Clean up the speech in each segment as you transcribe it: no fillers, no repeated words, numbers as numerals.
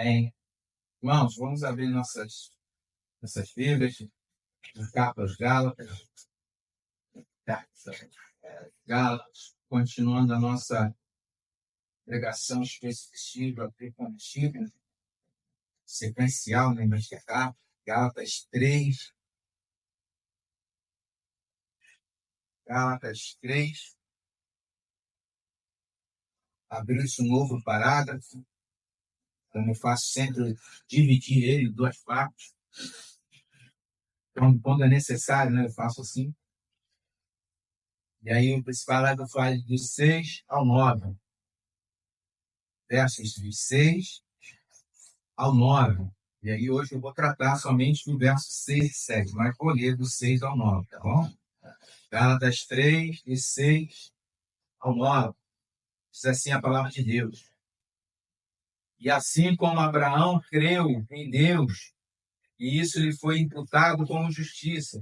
Bem, irmãos, vamos abrir nossas Bíblias, na carta aos Gálatas, Gálatas, continuando a nossa pregação específica, aplicativa, sequencial, né, nesta carta, Gálatas 3, abriu-se um novo parágrafo, como eu faço sempre, dividir ele em duas partes. Quando é necessário, né, eu faço assim. E aí, esse parágrafo faz de 6 ao 9, versos de 6 ao 9. E aí, hoje eu vou tratar somente do verso 6 e 7, mas vou ler do 6 ao 9, tá bom? Gálatas 3, de 6 ao 9. Diz assim a palavra de Deus. E assim como Abraão creu em Deus, e isso lhe foi imputado como justiça.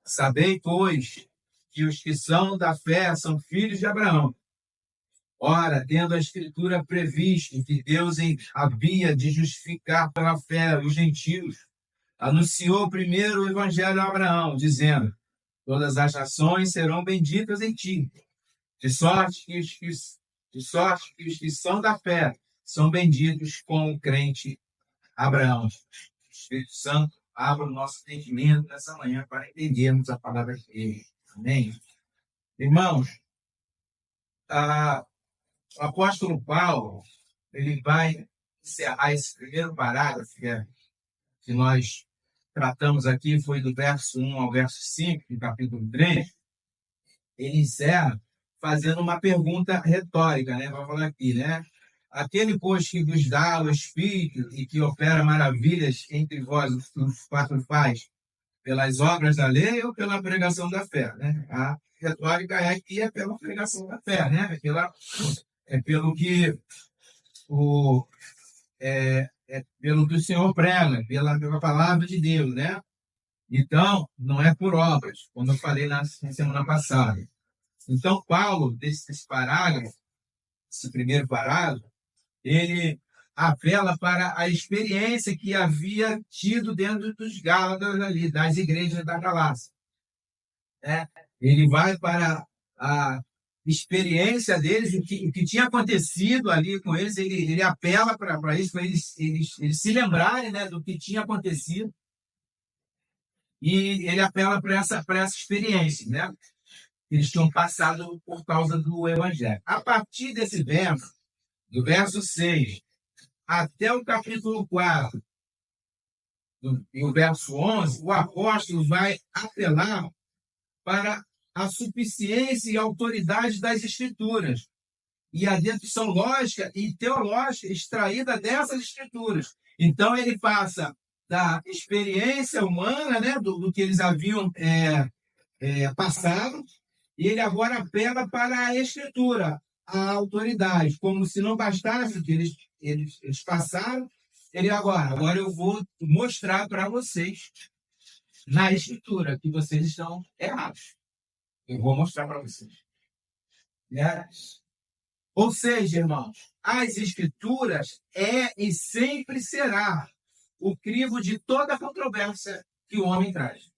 Sabei, pois, que os que são da fé são filhos de Abraão. Ora, tendo a Escritura previsto que Deus havia de justificar pela fé os gentios, anunciou primeiro o Evangelho a Abraão, dizendo: todas as nações serão benditas em ti, de sorte que os que são da fé são benditos com o crente Abraão. O Espírito Santo abra o nosso entendimento nessa manhã para entendermos a palavra dele. Amém? Irmãos, o apóstolo Paulo, ele vai encerrar esse primeiro parágrafo que nós tratamos aqui, foi do verso 1 ao verso 5, do capítulo 3. Ele encerra fazendo uma pergunta retórica, né? Vamos falar aqui, né? Aquele, pois, que vos dá o Espírito e que opera maravilhas entre vós, os quatro faz, pelas obras da lei ou pela pregação da fé, né? A retórica é pela pregação da fé, né? Pelo que pelo que o Senhor prega, pela palavra de Deus, né? Então, não é por obras, como eu falei na semana passada. Então, Paulo, desse parágrafo, esse primeiro parágrafo, ele apela para a experiência que havia tido dentro dos Gálatas ali, das igrejas da Galácia. Né? Ele vai para a experiência deles, o que tinha acontecido ali com eles, ele apela para isso, para eles se lembrarem, né, do que tinha acontecido, e ele apela para essa experiência, né? Eles tinham passado por causa do Evangelho. A partir desse verso, do verso 6 até o capítulo 4, e o verso 11, o apóstolo vai apelar para a suficiência e autoridade das Escrituras e a dedução lógica e teológica extraída dessas Escrituras. Então, ele passa da experiência humana, né, do que eles haviam passado, e ele agora apela para a Escritura, a autoridade, como se não bastasse o que eles passaram. Ele agora eu vou mostrar para vocês na Escritura que vocês estão errados. Eu vou mostrar para vocês. Né? Ou seja, irmãos, as Escrituras e sempre será o crivo de toda controvérsia que o homem traz.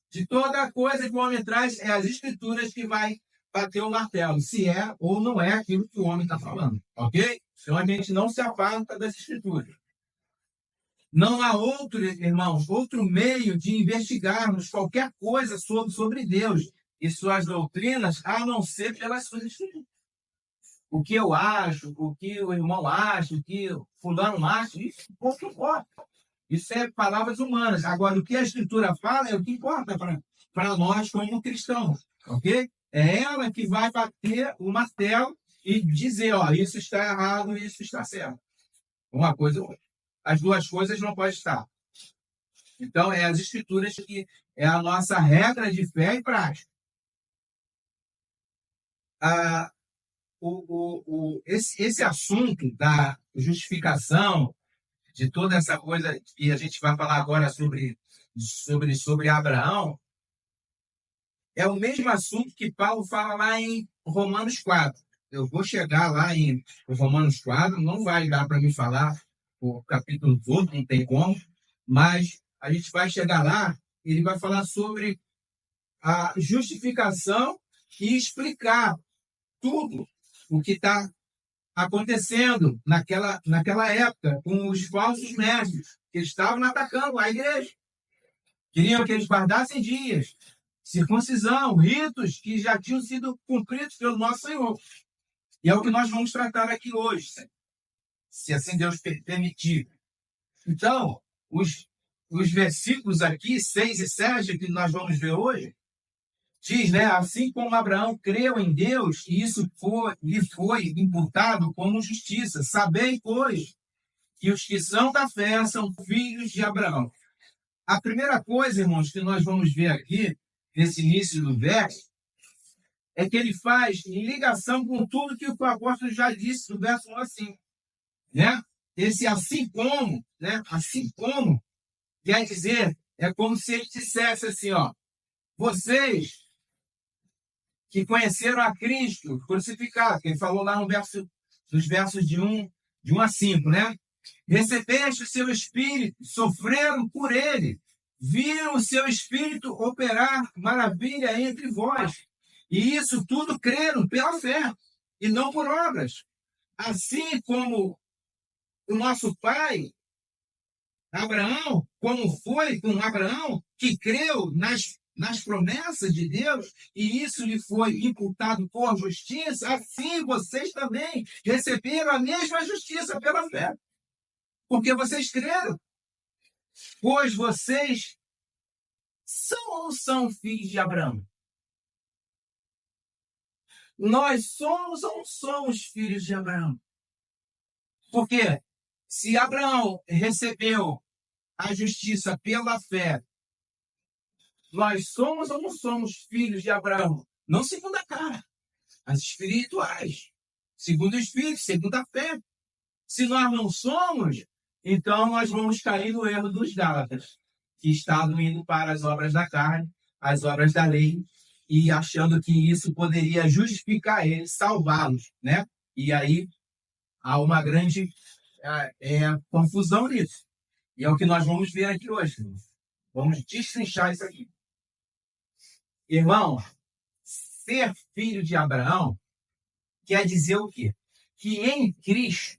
De toda coisa que o homem traz, é as Escrituras que vai bater o martelo, se é ou não é aquilo que o homem está falando. Ok? Então a gente não se afasta das Escrituras. Não há outro, irmãos, outro meio de investigarmos qualquer coisa sobre Deus e suas doutrinas, a não ser pelas suas Escrituras. O que eu acho, o que o irmão acha, o que fulano acha, isso pouco importa. Isso é palavras humanas. Agora, o que a Escritura fala é o que importa para nós como cristãos, ok? É ela que vai bater o martelo e dizer, ó, isso está errado, isso está certo. Uma coisa ou outra. As duas coisas não podem estar. Então, é as Escrituras que é a nossa regra de fé e prática. Esse assunto da justificação, de toda essa coisa que a gente vai falar agora sobre Abraão, é o mesmo assunto que Paulo fala lá em Romanos 4. Eu vou chegar lá em Romanos 4, não vai dar para me falar o capítulo todo, não tem como, mas a gente vai chegar lá, ele vai falar sobre a justificação e explicar tudo o que está acontecendo naquela época com os falsos mestres que estavam atacando a igreja. Queriam que eles guardassem dias, circuncisão, ritos que já tinham sido cumpridos pelo nosso Senhor. E é o que nós vamos tratar aqui hoje, se assim Deus permitir. Então, os versículos aqui, 6 e 7, que nós vamos ver hoje, diz, né? Assim como Abraão creu em Deus, e isso lhe foi imputado como justiça. Sabei, pois, que os que são da fé são filhos de Abraão. A primeira coisa, irmãos, que nós vamos ver aqui, nesse início do verso, é que ele faz ligação com tudo que o apóstolo já disse do verso 1 a 5. Né? Esse assim como, né? Assim como, quer dizer, é como se ele dissesse assim, ó, vocês que conheceram a Cristo crucificado, que ele falou lá nos versos de 1 a 5, né? Recebeste o seu Espírito, sofreram por ele, viram o seu Espírito operar maravilha entre vós. E isso tudo creram pela fé, e não por obras. Assim como o nosso pai, Abraão, como foi com Abraão, que creu nas promessas de Deus, e isso lhe foi imputado por justiça, assim vocês também receberam a mesma justiça pela fé. Porque vocês creram. Pois vocês são ou não são filhos de Abraão? Nós somos ou não somos filhos de Abraão? Porque se Abraão recebeu a justiça pela fé, nós somos ou não somos filhos de Abraão? Não segundo a cara, mas espirituais. Segundo o Espírito, segundo a fé. Se nós não somos, então nós vamos cair no erro dos Gálatas, que estavam indo para as obras da carne, as obras da lei, e achando que isso poderia justificar eles, salvá-los, né? E aí há uma grande confusão nisso. E é o que nós vamos ver aqui hoje. Vamos destrinchar isso aqui. Irmão, ser filho de Abraão quer dizer o quê? Que em Cristo,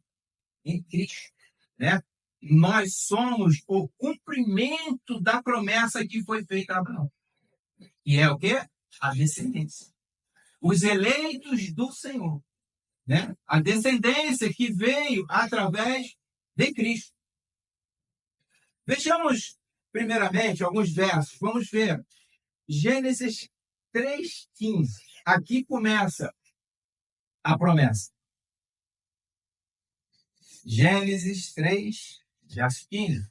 né? Nós somos o cumprimento da promessa que foi feita a Abraão. E é o quê? A descendência. Os eleitos do Senhor. Né? A descendência que veio através de Cristo. Vejamos, primeiramente, alguns versos. Vamos ver. Gênesis 3,15. Aqui começa a promessa. Gênesis 3, verso 15.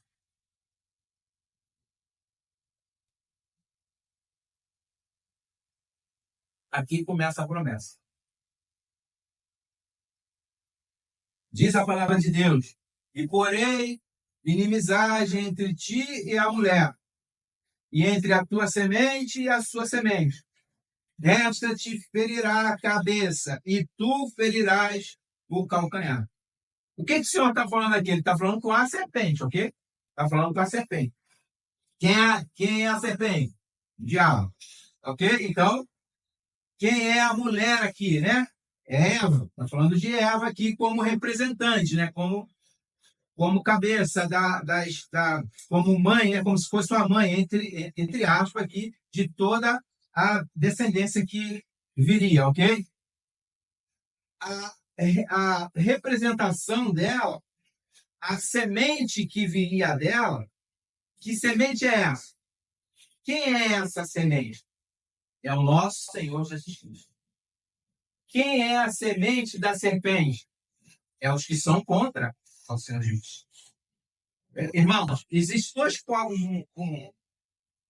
Aqui começa a promessa. Diz a palavra de Deus: e porém inimizade entre ti e a mulher, e entre a tua semente e a sua semente. Esta te ferirá a cabeça, e tu ferirás o calcanhar. O que o Senhor está falando aqui? Ele está falando com a serpente, ok? Está falando com a serpente. Quem é a serpente? O diabo. Ok? Então, quem é a mulher aqui, né? É Eva. Está falando de Eva aqui como representante, né? Como cabeça como mãe, né? Como se fosse uma mãe, entre aspas, aqui, de toda a descendência que viria, ok? A representação dela, a semente que viria dela, que semente é essa? Quem é essa semente? É o nosso Senhor Jesus Cristo. Quem é a semente da serpente? É os que são contra o Senhor Jesus. Irmãos, existem dois povos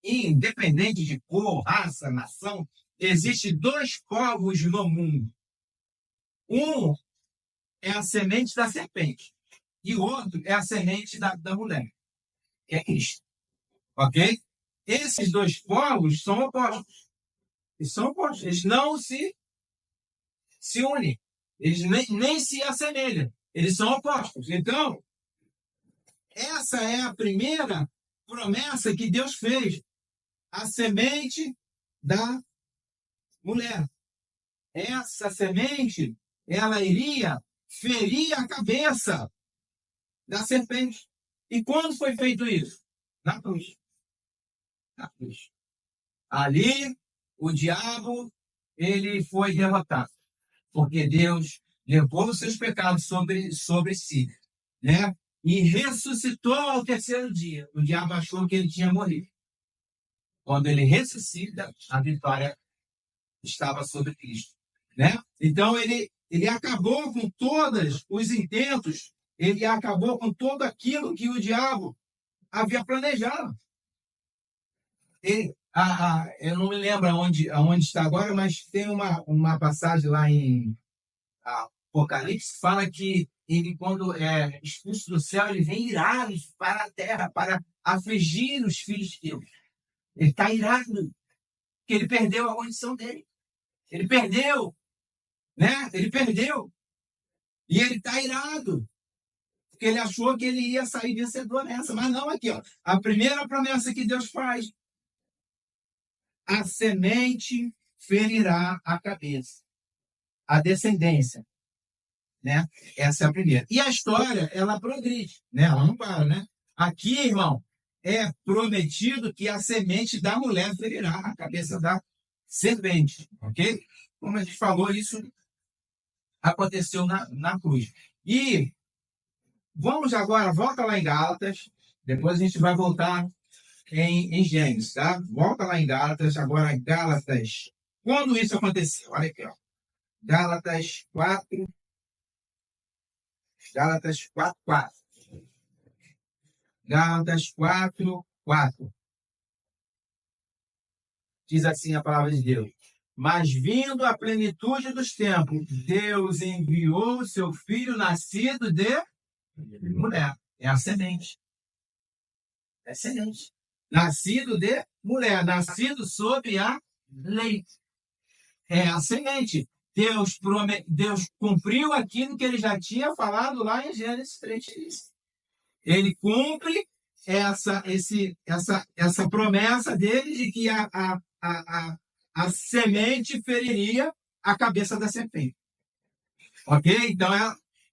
independente de cor, raça, nação, existem dois povos no mundo. Um é a semente da serpente e o outro é a semente da mulher, que é Cristo. Ok? Esses dois povos são opostos. Eles são opostos. Eles não se unem. Eles nem se assemelham. Eles são opostos. Então, essa é a primeira promessa que Deus fez. A semente da mulher. Essa semente, ela iria ferir a cabeça da serpente. E quando foi feito isso? Na cruz. Na cruz. Ali, o diabo, ele foi derrotado. Porque Deus levou os seus pecados sobre si, né? E ressuscitou ao terceiro dia. O diabo achou que ele tinha morrido. Quando ele ressuscita, a vitória estava sobre Cristo, né? Então ele acabou com todos os intentos, ele acabou com tudo aquilo que o diabo havia planejado. Eu não me lembro aonde está agora, mas tem uma passagem lá em Apocalipse que fala que ele, quando é expulso do céu, ele vem irado para a terra para afligir os filhos de Deus. Ele está irado, porque ele perdeu a condição dele. Ele perdeu, né? Ele perdeu. E ele está irado, porque ele achou que ele ia sair vencedor nessa. Mas não, aqui, ó. A primeira promessa que Deus faz: a semente ferirá a cabeça, a descendência, né? Essa é a primeira. E a história, ela progride, né? Ela não para, né? Aqui, irmão, é prometido que a semente da mulher ferirá a cabeça da serpente, ok? Como a gente falou, isso aconteceu na cruz. E vamos agora, volta lá em Gálatas, depois a gente vai voltar em Gênesis, tá? Volta lá em Gálatas, agora Gálatas. Quando isso aconteceu? Olha aqui, ó. Gálatas 4, Gálatas 4, 4. Gálatas 4, 4. Diz assim a palavra de Deus: mas vindo a plenitude dos tempos, Deus enviou o seu filho nascido de mulher. É a semente. É semente. Nascido de mulher, nascido sob a lei. É a semente. Deus cumpriu aquilo que ele já tinha falado lá em Gênesis 3. Ele cumpre essa promessa dele de que a semente feriria a cabeça da serpente. Ok? Então,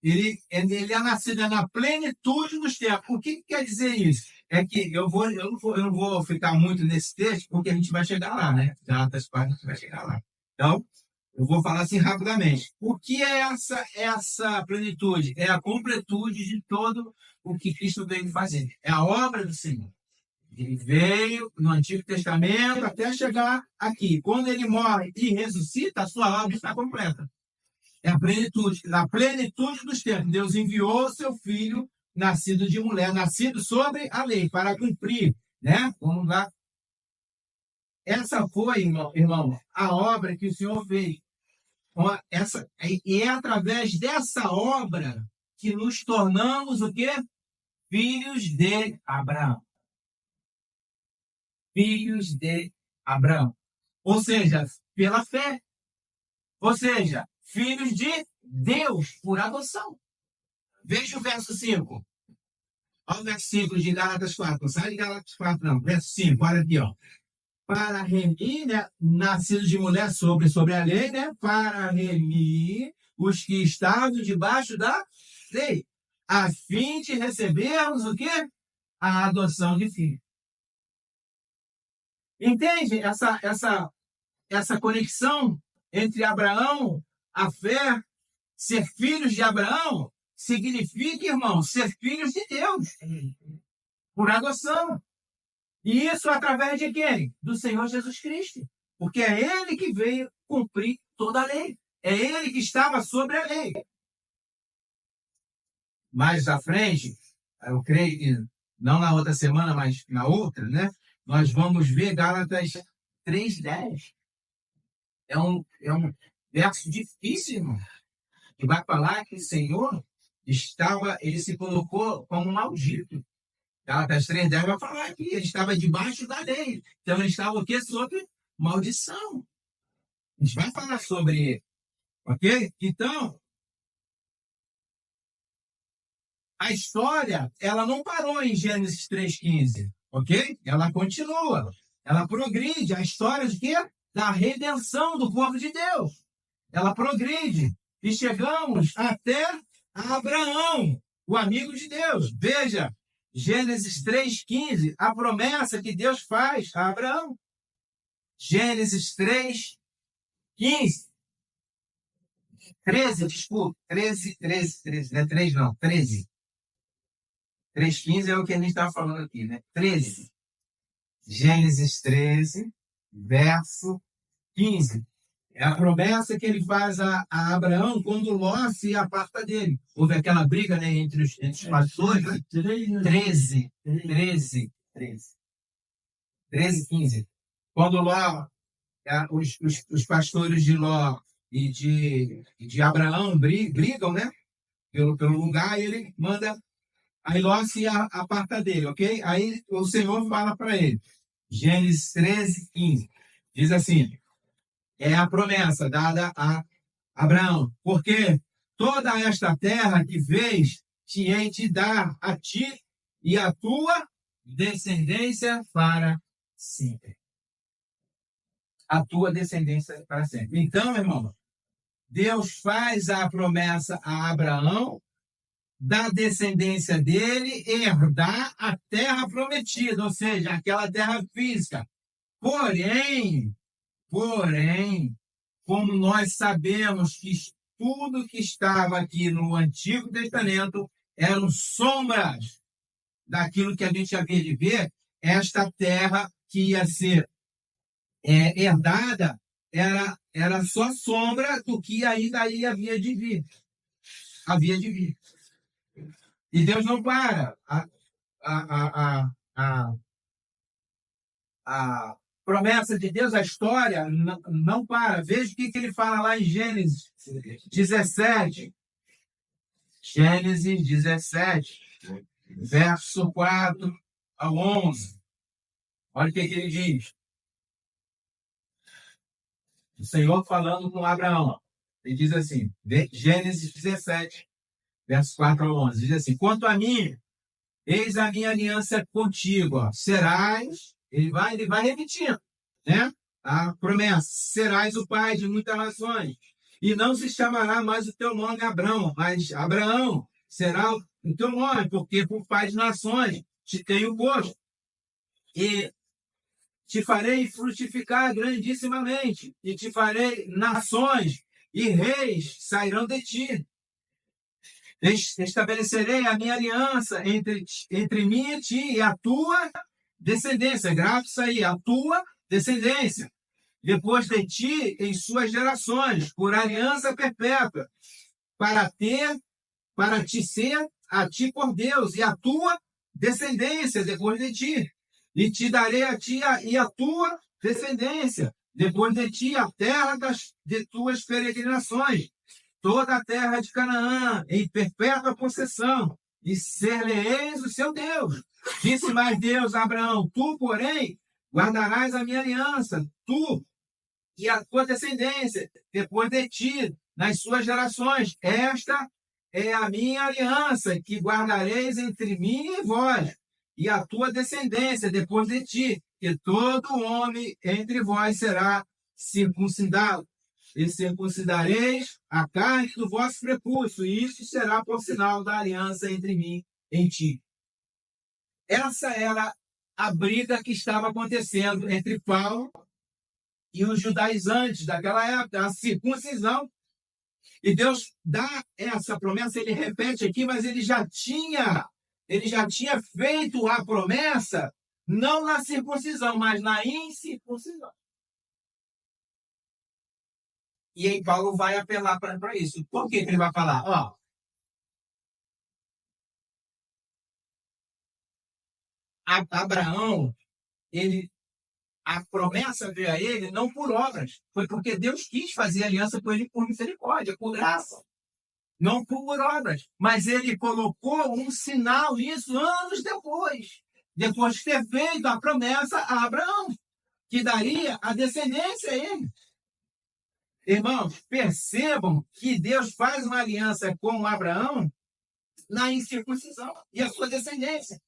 ele é nascido na plenitude dos tempos. O que quer dizer isso? É que eu não vou ficar muito nesse texto, porque a gente vai chegar lá, né? Gálatas 4, a gente vai chegar lá. Então, eu vou falar assim rapidamente. O que é essa plenitude? É a completude de todo o que Cristo veio fazer. É a obra do Senhor. Ele veio no Antigo Testamento até chegar aqui. Quando ele morre e ressuscita, a sua obra está completa. É a plenitude. Na plenitude dos tempos, Deus enviou o seu filho, nascido de mulher, nascido sobre a lei, para cumprir, né? Vamos lá. Essa foi, irmão, a obra que o Senhor fez. E é através dessa obra que nos tornamos o quê? Filhos de Abraão. Filhos de Abraão. Ou seja, pela fé. Ou seja, filhos de Deus por adoção. Veja o verso 5. Olha o verso 5 de Gálatas 4. Não sai de Gálatas 4, não. Verso 5, olha aqui, ó. Para remir, né, nascido de mulher sobre a lei, né? Para remir os que estavam debaixo da lei, a fim de recebermos o quê? A adoção de filho. Entende essa conexão entre Abraão, a fé, ser filhos de Abraão, significa, irmão, ser filhos de Deus, por adoção. E isso através de quem? Do Senhor Jesus Cristo. Porque é Ele que veio cumprir toda a lei. É Ele que estava sobre a lei. Mais à frente, eu creio que não na outra semana, mas na outra, né? Nós vamos ver Gálatas 3:10. É um verso difícil, irmão. Que vai falar que o Senhor ele se colocou como maldito. Gálatas 3:10 vai falar que ele estava debaixo da lei. Então ele estava o quê? Sobre maldição. A gente vai falar sobre, ok? Então, a história, ela não parou em Gênesis 3,15, ok? Ela continua, ela progride. A história de quê? Da redenção do povo de Deus. Ela progride. E chegamos até Abraão, o amigo de Deus. Veja, Gênesis 3,15, a promessa que Deus faz a Abraão. Gênesis 3,15. 13, desculpa. 13, não é 3 não, 13. 3,15 é o que a gente estava falando aqui, né? 13. Gênesis 13, verso 15. É a promessa que ele faz a Abraão quando Ló se aparta dele. Houve aquela briga, né, entre os pastores. 13, 15. Quando Ló, os pastores de Ló e de Abraão brigam, né, pelo lugar, e ele manda. Aí Ló se aparta dele, ok? Aí o Senhor fala para ele. Gênesis 13, 15. Diz assim: é a promessa dada a Abraão, porque toda esta terra que vês te hei de dar a ti e a tua descendência para sempre. A tua descendência para sempre. Então, meu irmão, Deus faz a promessa a Abraão da descendência dele herdar a terra prometida, ou seja, aquela terra física. Porém, como nós sabemos que tudo que estava aqui no Antigo Testamento eram sombras daquilo que a gente havia de ver, esta terra que ia ser herdada era só sombra do que ainda aí havia de vir. Havia de vir. E Deus não para. A promessa de Deus, a história, não para. Veja o que ele fala lá em Gênesis 17. Gênesis 17, verso 4 ao 11. Olha o que ele diz. O Senhor falando com Abraão. Ele diz assim, Gênesis 17, verso 4 ao 11. Diz assim: quanto a mim, eis a minha aliança contigo. Ó. Serás, ele vai repetindo, né? A promessa: serás o pai de muitas nações. E não se chamará mais o teu nome Abraão, mas Abraão será o teu nome, porque por pai de nações te tenho posto. E te farei frutificar grandissimamente, e te farei nações, e reis sairão de ti. Estabelecerei a minha aliança entre mim e ti, e a tua descendência. Grave isso aí, a tua descendência. Depois de ti, em suas gerações, por aliança perpétua, para te ser a ti por Deus, e a tua descendência depois de ti. E te darei a ti e a tua descendência depois de ti a terra de tuas peregrinações, toda a terra de Canaã, em perpétua possessão, e ser-lhe-eis o seu Deus. Disse mais Deus a Abraão: tu, porém, guardarás a minha aliança, tu e a tua descendência, depois de ti, nas suas gerações. Esta é a minha aliança, que guardareis entre mim e vós, e a tua descendência, depois de ti, que todo homem entre vós será circuncidado. E circuncidareis a carne do vosso prepúcio, e isso será por sinal da aliança entre mim e ti. Essa era a briga que estava acontecendo entre Paulo e os judaizantes daquela época, a circuncisão. E Deus dá essa promessa, ele repete aqui, mas ele já tinha feito a promessa, não na circuncisão, mas na incircuncisão. E aí Paulo vai apelar para isso. Por que ele vai falar? Ó, Abraão, a promessa veio a ele não por obras, foi porque Deus quis fazer aliança com ele por misericórdia, por graça. Não por obras, mas ele colocou um sinal nisso anos depois de ter feito a promessa a Abraão, que daria a descendência a ele. Irmãos, percebam que Deus faz uma aliança com Abraão na incircuncisão e a sua descendência.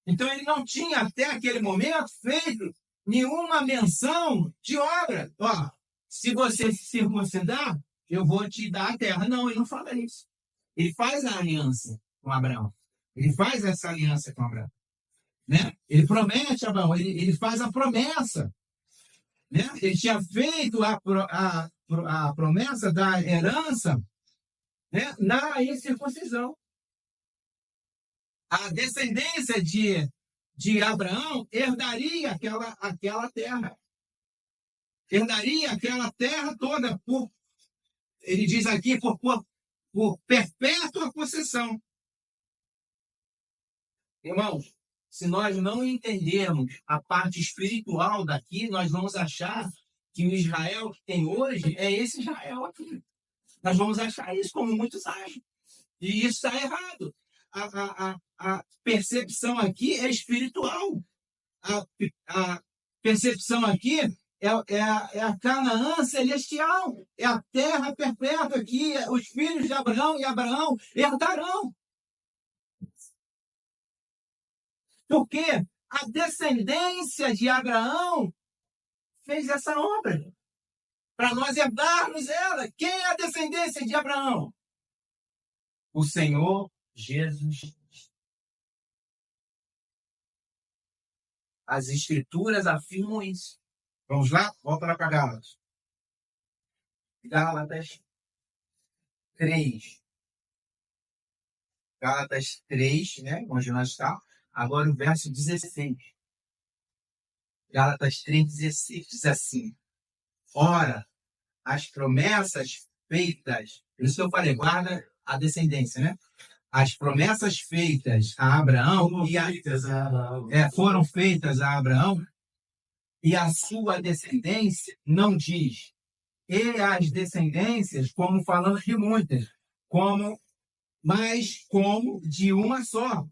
Então ele não tinha até aquele momento feito nenhuma menção de obra. Ó, se você se circuncidar, eu vou te dar a terra. Não, ele não fala isso. Ele faz a aliança com Abraão. Ele faz essa aliança com Abraão. Né? Ele promete a Abraão, ele faz a promessa. Né? Ele tinha feito a promessa da herança, né, na incircuncisão. A descendência de Abraão herdaria aquela terra. Herdaria aquela terra toda, ele diz aqui, por perpétua possessão. Irmãos, se nós não entendermos a parte espiritual daqui, nós vamos achar que o Israel que tem hoje é esse Israel aqui. Nós vamos achar isso como muitos acham. E isso está errado. A percepção aqui é espiritual. A percepção aqui é a Canaã celestial. É a terra perpétua que os filhos de Abraão e Abraão herdarão. Porque a descendência de Abraão fez essa obra. Para nós herdarmos ela. Quem é a descendência de Abraão? O Senhor Jesus. As Escrituras afirmam isso. Vamos lá? Volta lá para Gálatas. Gálatas 3. Gálatas 3, né? Onde nós estamos. Agora o verso 16. Gálatas 3,16 diz assim: ora, as promessas feitas, por isso que eu falei, guarda a descendência, né? As promessas feitas a Abraão foram feitas a Abraão e a sua descendência não diz. E as descendências, como falando de muitas, mas como de uma só.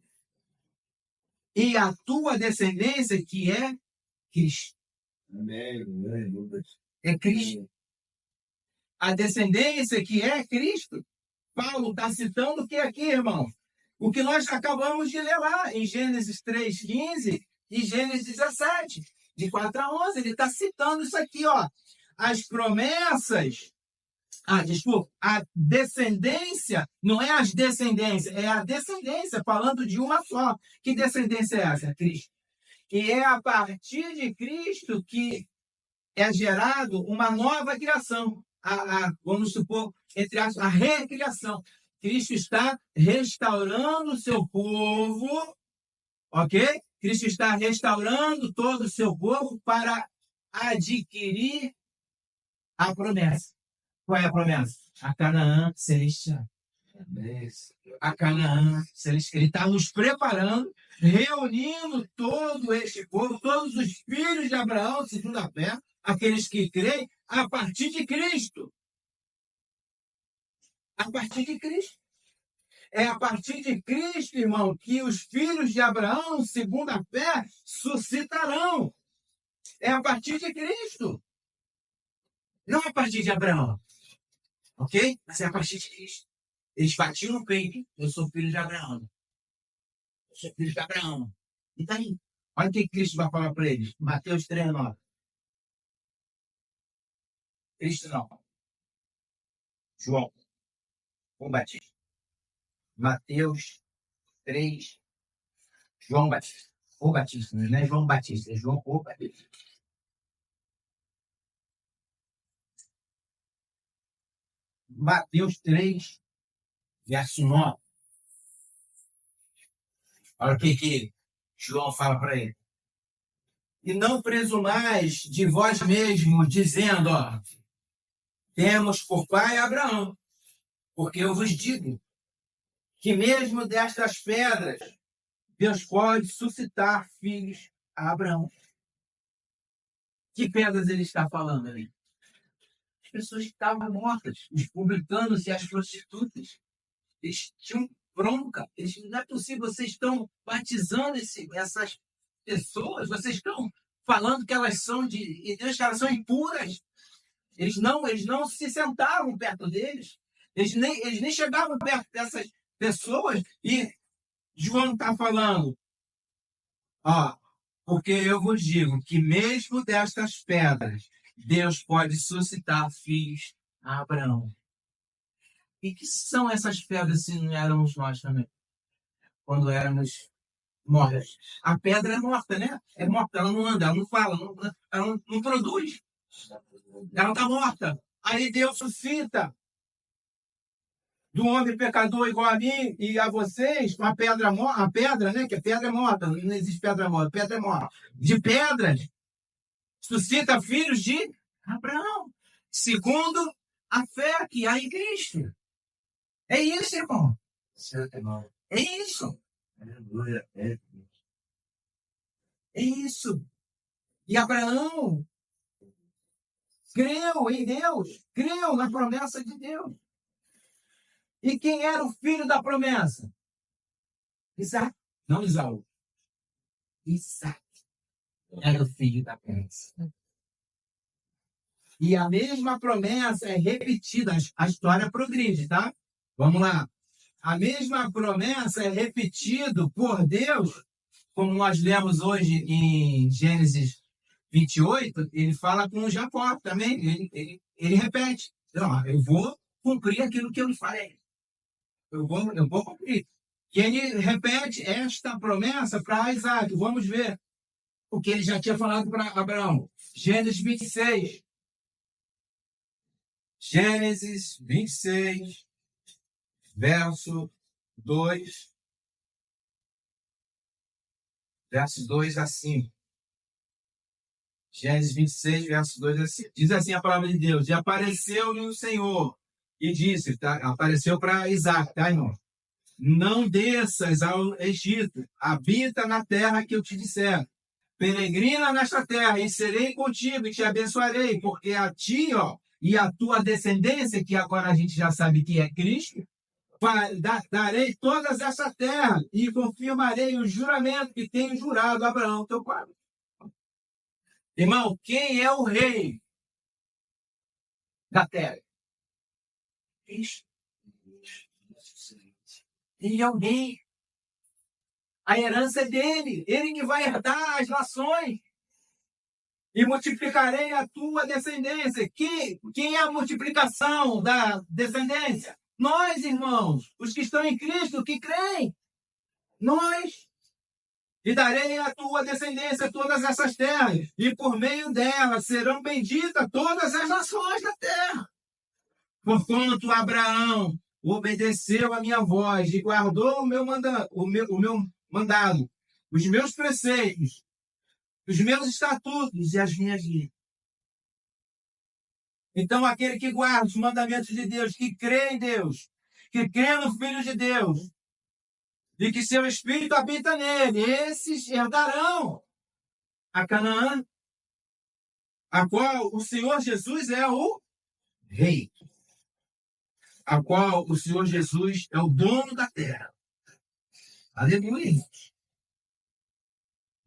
E a tua descendência, que é Cristo. É Cristo. A descendência que é Cristo. Paulo está citando o que aqui, irmão? O que nós acabamos de ler lá em Gênesis 3,15 e Gênesis 17, de 4 a 11. Ele está citando isso aqui, ó. As promessas. Desculpa. A descendência, não é as descendências, é a descendência, falando de uma só. Que descendência é essa? Cristo. E é a partir de Cristo que é gerado uma nova criação. Vamos supor, entre aspas, a recriação. Cristo está restaurando o seu povo, ok? Cristo está restaurando todo o seu povo para adquirir a promessa. Qual é a promessa? A Canaã celestial. A Canaã celestial. Ele está nos preparando, reunindo todo este povo, todos os filhos de Abraão, segundo a fé, aqueles que creem, a partir de Cristo. A partir de Cristo. É a partir de Cristo, irmão, que os filhos de Abraão, segundo a fé, suscitarão. É a partir de Cristo. Não a partir de Abraão. Ok? Mas é a partir de Cristo. Eles batiam no peito. Eu sou filho de Abraão. Eu sou filho de Abraão. E daí? Olha o que Cristo vai falar para eles. Mateus 3,9. Cristo não. João o Batista. Mateus 3. João Batista. O Batista, não é João Batista, é João o Batista. Mateus 3, verso 9. Olha o que João fala para ele. E não presumais de vós mesmos, dizendo, ó, temos por pai Abraão, porque eu vos digo que mesmo destas pedras Deus pode suscitar filhos a Abraão. Que pedras ele está falando ali? As pessoas que estavam mortas, os publicanos e as prostitutas. Eles tinham bronca. Não é possível, vocês estão batizando essas pessoas, vocês estão falando que elas são de Deus, que elas são impuras. Eles não se sentavam perto deles. Eles nem chegavam perto pessoas, e João está falando, ó, porque eu vos digo que mesmo destas pedras, Deus pode suscitar filhos a Abraão. E que são essas pedras se não éramos nós também? Quando éramos mortos. A pedra é morta, né? É morta, ela não anda, ela não fala, ela não produz. Ela está morta. Aí Deus suscita do homem pecador igual a mim e a vocês, uma pedra, a pedra, né? Que a pedra é morta, não existe pedra morta, pedra é morta. De pedras, suscita filhos de Abraão, segundo a fé que há em Cristo. É isso, irmão. É isso. É isso. E Abraão creu em Deus, creu na promessa de Deus. E quem era o filho da promessa? Isaac, não Isaú. Isaac era o filho da promessa. E a mesma promessa é repetida, a história progride, tá? Vamos lá. A mesma promessa é repetida por Deus, como nós lemos hoje em Gênesis 28, ele fala com Jacó também, ele repete, não, eu vou cumprir aquilo que eu lhe falei. Eu vou cumprir. E ele repete esta promessa para Isaac. Vamos ver o que ele já tinha falado para Abraão. Gênesis 26. Gênesis 26, verso 2. Versos 2 a 5. Gênesis 26, verso 2 a 5. Diz assim a palavra de Deus: E apareceu-lhe o Senhor e disse, tá? Apareceu para Isaac, tá, irmão? Não desças ao Egito, habita na terra que eu te disser. Peregrina nesta terra, e serei contigo e te abençoarei, porque a ti, ó, e a tua descendência, que agora a gente já sabe que é Cristo, darei todas essa terra e confirmarei o juramento que tenho jurado a Abraão, teu pai. Irmão, quem é o rei da terra? Cristo. Ele é o rei. A herança é dele. Ele que vai herdar as nações. E multiplicarei a tua descendência. Quem é a multiplicação da descendência? Nós, irmãos, os que estão em Cristo, que creem. Nós. E darei à tua descendência todas essas terras, e por meio delas serão benditas todas as nações da terra. Porquanto Abraão obedeceu a minha voz e guardou o meu mandado, os meus preceitos, os meus estatutos e as minhas leis. Então, aquele que guarda os mandamentos de Deus, que crê em Deus, que crê no Filho de Deus, e que seu Espírito habita nele, esses herdarão a Canaã, a qual o Senhor Jesus é o rei, a qual o Senhor Jesus é o dono da terra. Aleluia.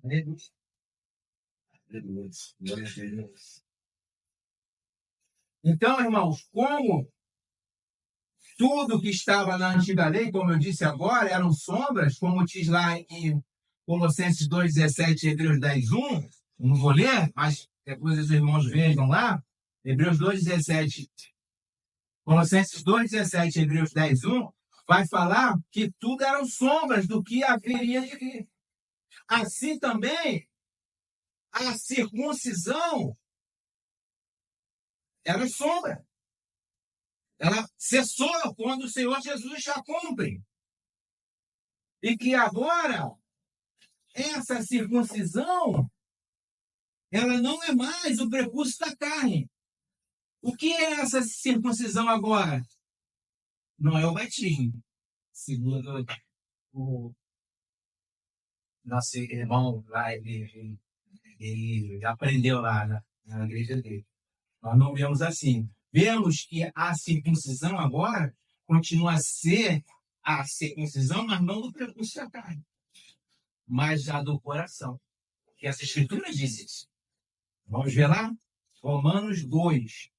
Aleluia. Então, irmãos, como tudo que estava na antiga lei, como eu disse agora, eram sombras, como diz lá em Colossenses 2,17 e Hebreus 10,1, não vou ler, mas depois os irmãos vejam lá, Hebreus 2,17, Colossenses 2,17 e Hebreus 10,1, vai falar que tudo eram sombras do que haveria de vir. Assim também, a circuncisão era sombra. Ela cessou quando o Senhor Jesus já cumpre. E que agora, essa circuncisão, ela não é mais o prepúcio da carne. O que é essa circuncisão agora? Não é o batismo. Segundo o nosso irmão lá, ele aprendeu lá na igreja dele. Nós não vemos assim. Vemos que a circuncisão agora continua a ser a circuncisão, mas não do prepúcio da carne, mas já do coração. Que essa escritura diz isso. Vamos ver lá? Romanos 2.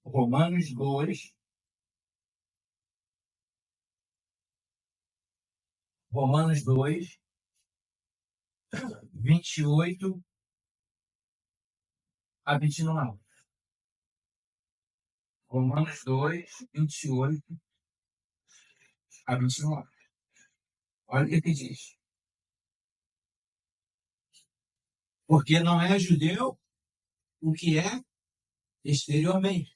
Romanos 2, Romanos 2, 28 a 29. Romanos 2, 28 a 29. Olha o que diz. Porque não é judeu o que é exteriormente,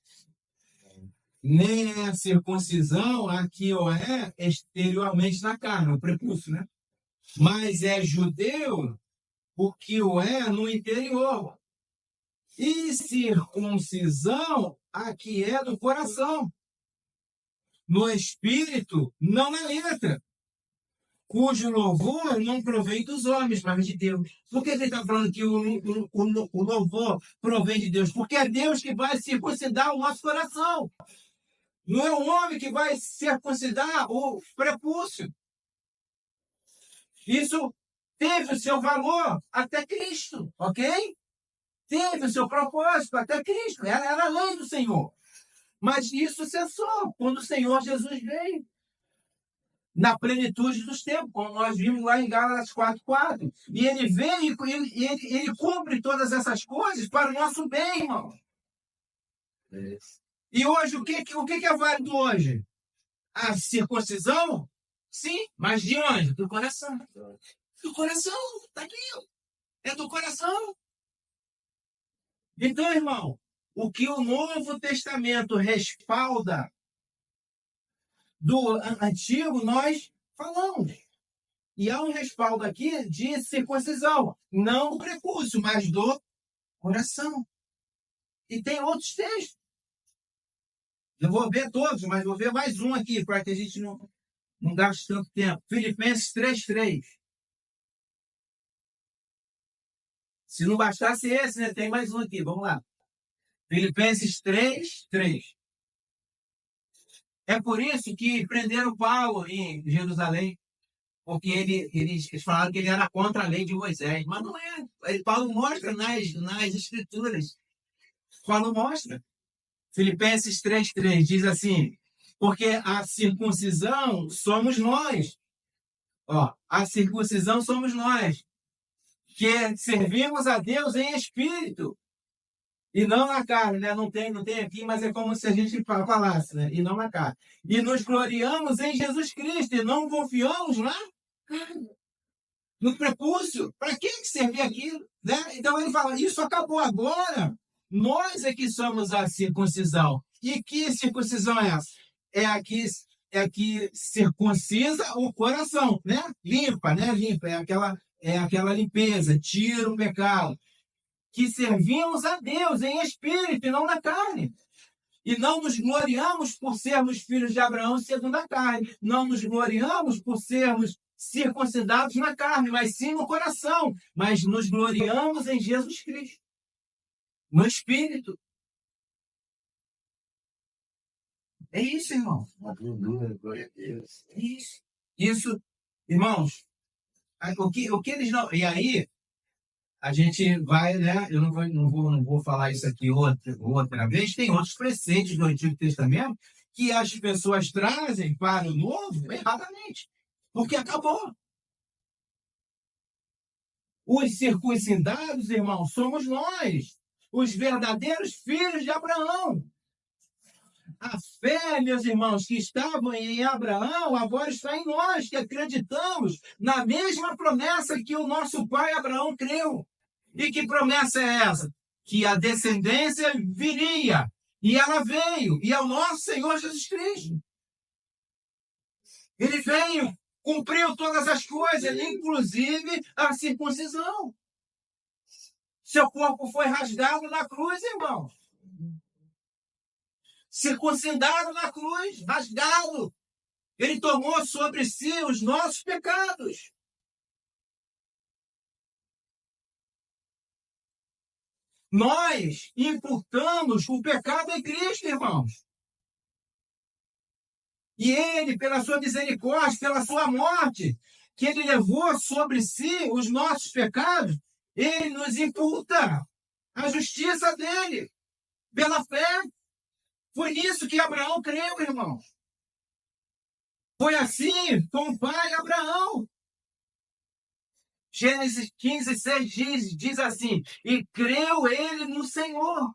nem é a circuncisão aqui ou é exteriormente na carne, o prepúcio, né? Mas é judeu o que o é no interior. E circuncisão aqui é do coração, no espírito, não na letra, cujo louvor não provém dos homens, mas de Deus. Por que ele está falando que o louvor provém de Deus? Porque é Deus que vai circuncidar o nosso coração. Não é o homem que vai circuncidar o prepúcio. Isso teve o seu valor até Cristo, ok? Teve o seu propósito até Cristo. Era a lei do Senhor. Mas isso cessou quando o Senhor Jesus veio. Na plenitude dos tempos, como nós vimos lá em Gálatas 4:4. E ele veio e ele cumpre todas essas coisas para o nosso bem, irmão. E hoje, o que é válido hoje? A circuncisão? Sim, mas de onde? Do coração. Do coração, está aqui. É do coração. Então, irmão, o que o Novo Testamento respalda do Antigo, nós falamos. E há um respaldo aqui de circuncisão, não do prepúcio, mas do coração. E tem outros textos. Eu vou ver todos, mas vou ver mais um aqui, para que a gente não gaste tanto tempo. Filipenses 3:3. Se não bastasse esse, né, tem mais um aqui. Vamos lá. Filipenses 3:3. É por isso que prenderam Paulo em Jerusalém, porque eles falaram que ele era contra a lei de Moisés. Mas não é. Paulo mostra nas Escrituras. Paulo mostra. Filipenses 3:3 diz assim: porque a circuncisão somos nós. Ó, a circuncisão somos nós, que servimos a Deus em espírito e não na carne, né? Não tem aqui, mas é como se a gente falasse, né? E não na carne. E nos gloriamos em Jesus Cristo e não confiamos na carne, no prepúcio. Para que servir aquilo? Né? Então ele fala: isso acabou agora. Nós é que somos a circuncisão. E que circuncisão é essa? É a que circuncisa o coração, né? Limpa, né? Limpa. É aquela limpeza, tira o pecado. Que servimos a Deus em espírito e não na carne. E não nos gloriamos por sermos filhos de Abraão segundo a carne. Não nos gloriamos por sermos circuncidados na carne, mas sim no coração. Mas nos gloriamos em Jesus Cristo, no espírito. É isso, irmão. Glória a Deus. Isso, irmãos. O que eles não. E aí, a gente vai, né? Eu não vou falar isso aqui outra vez. Tem outros preceitos do Antigo Testamento que as pessoas trazem para o Novo erradamente, porque acabou. Os circuncidados, irmãos, somos nós, os verdadeiros filhos de Abraão. A fé, meus irmãos, que estavam em Abraão, agora está em nós, que acreditamos na mesma promessa que o nosso pai Abraão creu. E que promessa é essa? Que a descendência viria. E ela veio. E é o nosso Senhor Jesus Cristo. Ele veio, cumpriu todas as coisas, inclusive a circuncisão. Seu corpo foi rasgado na cruz, irmão. Circuncidado na cruz, rasgado. Ele tomou sobre si os nossos pecados. Nós imputamos o pecado em Cristo, irmãos. E ele, pela sua misericórdia, pela sua morte, que ele levou sobre si os nossos pecados, ele nos imputa a justiça dele, pela fé. Foi nisso que Abraão creu, irmãos. Foi assim com o pai Abraão. Gênesis 15:6 diz assim: e creu ele no Senhor,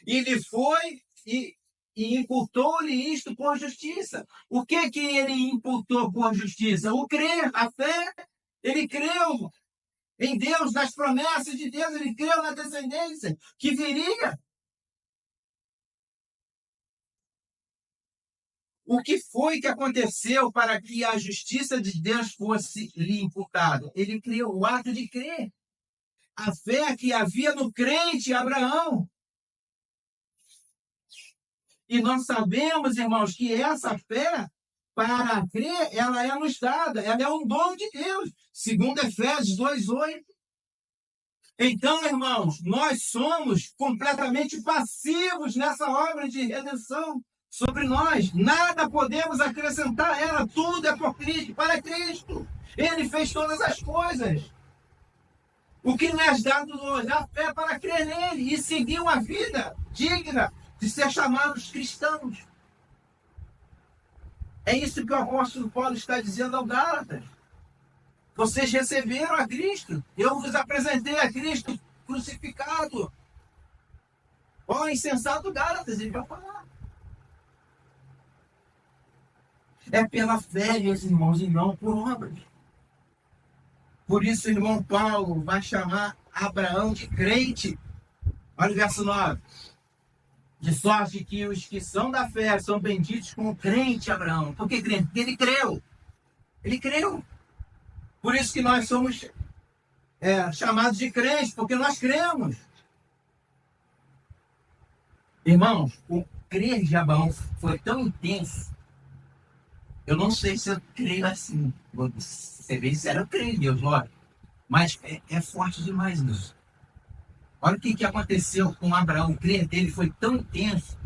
e lhe foi e imputou-lhe isto por justiça. O que ele imputou por justiça? O crer, a fé. Ele creu em Deus, nas promessas de Deus, ele creu na descendência que viria. O que foi que aconteceu para que a justiça de Deus fosse lhe imputada? Ele creu, o ato de crer. A fé que havia no crente Abraão. E nós sabemos, irmãos, que essa fé, para crer, ela é nos dada, ela é um dom de Deus, segundo Efésios 2:8. Então, irmãos, nós somos completamente passivos nessa obra de redenção sobre nós. Nada podemos acrescentar a ela, tudo é por Cristo, para Cristo. Ele fez todas as coisas. O que nos é dado hoje? A fé para crer nele e seguir uma vida digna de ser chamados cristãos. É isso que o apóstolo Paulo está dizendo ao Gálatas. Vocês receberam a Cristo. Eu vos apresentei a Cristo crucificado. Ó, insensato Gálatas, ele vai falar. É pela fé, meus irmãos, e não por obras. Por isso, o irmão Paulo vai chamar Abraão de crente. Olha o verso 9. De sorte que os que são da fé são benditos com o crente Abraão. Por que crente? Porque ele creu. Ele creu. Por isso que nós somos chamados de crentes, porque nós cremos. Irmãos, o crer de Abraão foi tão intenso. Eu não sei se eu creio assim. Você vê se eu creio em Deus, olha. Mas é forte demais isso. Olha o que aconteceu com Abraão. O crer dele foi tão intenso,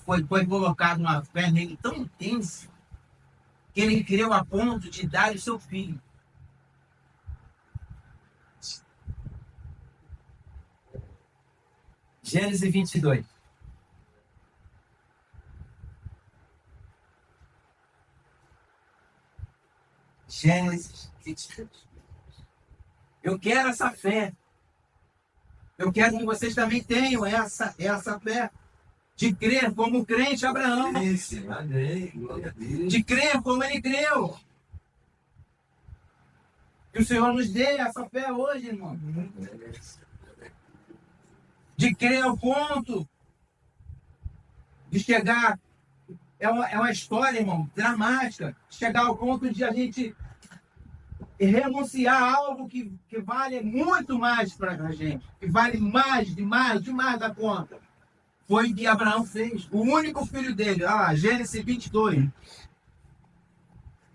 foi colocado uma fé nele tão intensa, que ele creu a ponto de dar o seu filho. Gênesis 22. Gênesis 22. Eu quero essa fé. Eu quero que vocês também tenham essa fé. De crer como o crente Abraão. De crer como ele creu. Que o Senhor nos dê essa fé hoje, irmão. De crer ao ponto de chegar. É uma história, irmão, dramática. Chegar ao ponto de a gente renunciar a algo que vale muito mais para a gente. Que vale demais da conta. Foi o que Abraão fez. O único filho dele. Gênesis 22.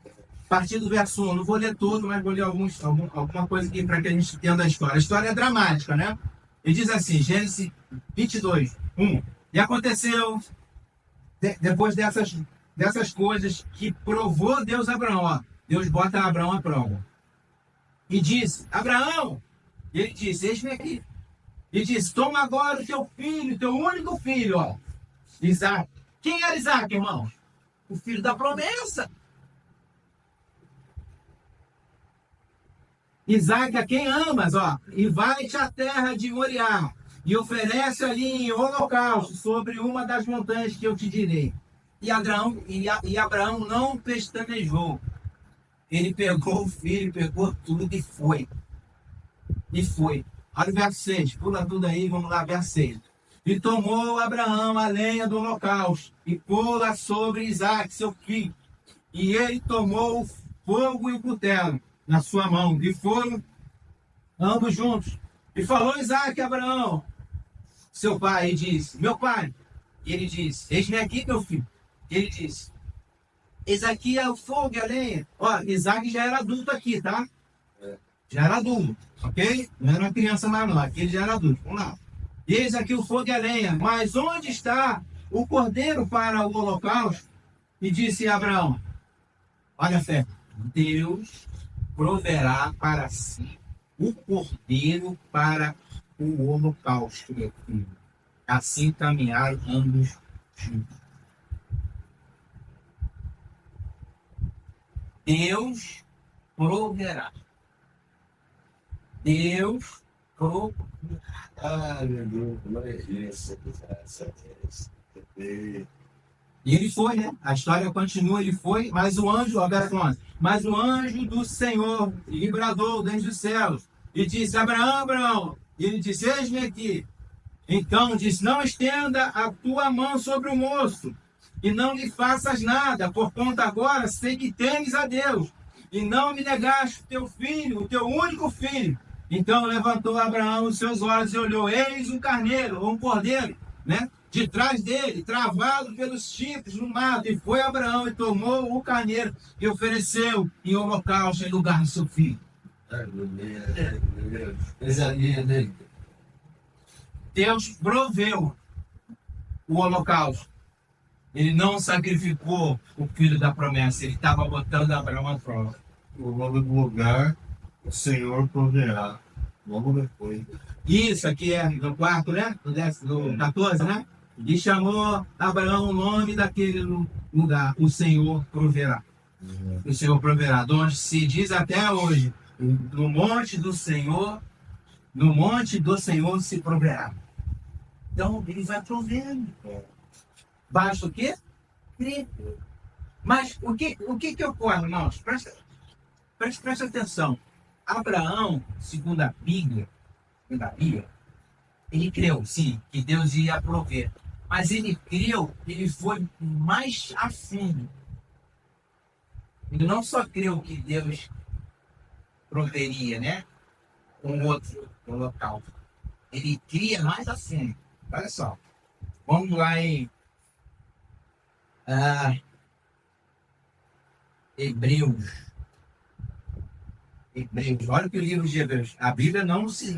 A partir do verso 1. Não vou ler todo, mas vou ler alguma coisa aqui para que a gente entenda a história. A história é dramática, né? Ele diz assim, Gênesis 22, 1. E aconteceu, depois dessas coisas, que provou Deus a Abraão. Ó, Deus bota Abraão à prova. E disse, Abraão, e ele disse, eis-me aqui. E disse, toma agora o teu filho, teu único filho, ó, Isaac. Quem era Isaac, irmão? O filho da promessa. Isaac, a quem amas, ó, e vai-te à terra de Moriá, e oferece ali em holocausto sobre uma das montanhas que eu te direi. E Abraão não pestanejou. Ele pegou o filho, pegou tudo e foi. E foi. Olha o verso 6, pula tudo aí, vamos lá, verso 6. E tomou Abraão a lenha do holocausto, e pô-la sobre Isaac, seu filho. E ele tomou o fogo e o cutelo na sua mão, e foram ambos juntos. E falou Isaac a Abraão, seu pai, e disse, meu pai. E ele disse, eis-me aqui, meu filho. E ele disse, eis aqui é o fogo e a lenha. Ó, Isaac já era adulto aqui, tá? Já era adulto, ok? Não era uma criança mais não, aqui ele já era adulto. Vamos lá. Eis aqui o fogo e a lenha, mas onde está o cordeiro para o holocausto? E disse Abraão, olha a fé, Deus proverá para si o cordeiro para o holocausto, meu filho. Assim caminharam ambos juntos. Deus proverá. Deus pro... Ai, meu Deus, glória a Deus. E ele foi, né? A história continua, ele foi, mas o anjo, Roberto 11, mas o anjo do Senhor lhe bradou desde os céus e disse: Abraão, Abraão. E ele disse: Eis-me aqui. Então disse: Não estenda a tua mão sobre o moço e não lhe faças nada, porquanto agora sei que temes a Deus e não me negaste teu filho, o teu único filho. Então levantou Abraão os seus olhos e olhou, eis um carneiro, ou um cordeiro, né? De trás dele, travado pelos chifres no mato, e foi Abraão e tomou o carneiro e ofereceu em holocausto em lugar do seu filho. Deus proveu o holocausto. Ele não sacrificou o filho da promessa, ele estava botando Abraão à prova. O nome do lugar, o Senhor proverá. Logo depois. Isso aqui é no quarto, né? No 14, né? E chamou Abraão o nome daquele lugar, o Senhor proverá. O Senhor proverá, de onde se diz até hoje, no monte do Senhor se proverá. Então, ele vai provendo. Basta o quê? Crer. Mas o que ocorre, irmãos? Presta atenção. Abraão, segundo a Bíblia, ele creu, sim, que Deus ia prover. Mas ele creu, ele foi mais a fundo. Ele não só creu que Deus proveria, né? Um outro local. Ele cria mais a fundo. Olha só. Vamos lá em Hebreus. Olha o que o livro de Hebreus. A Bíblia não se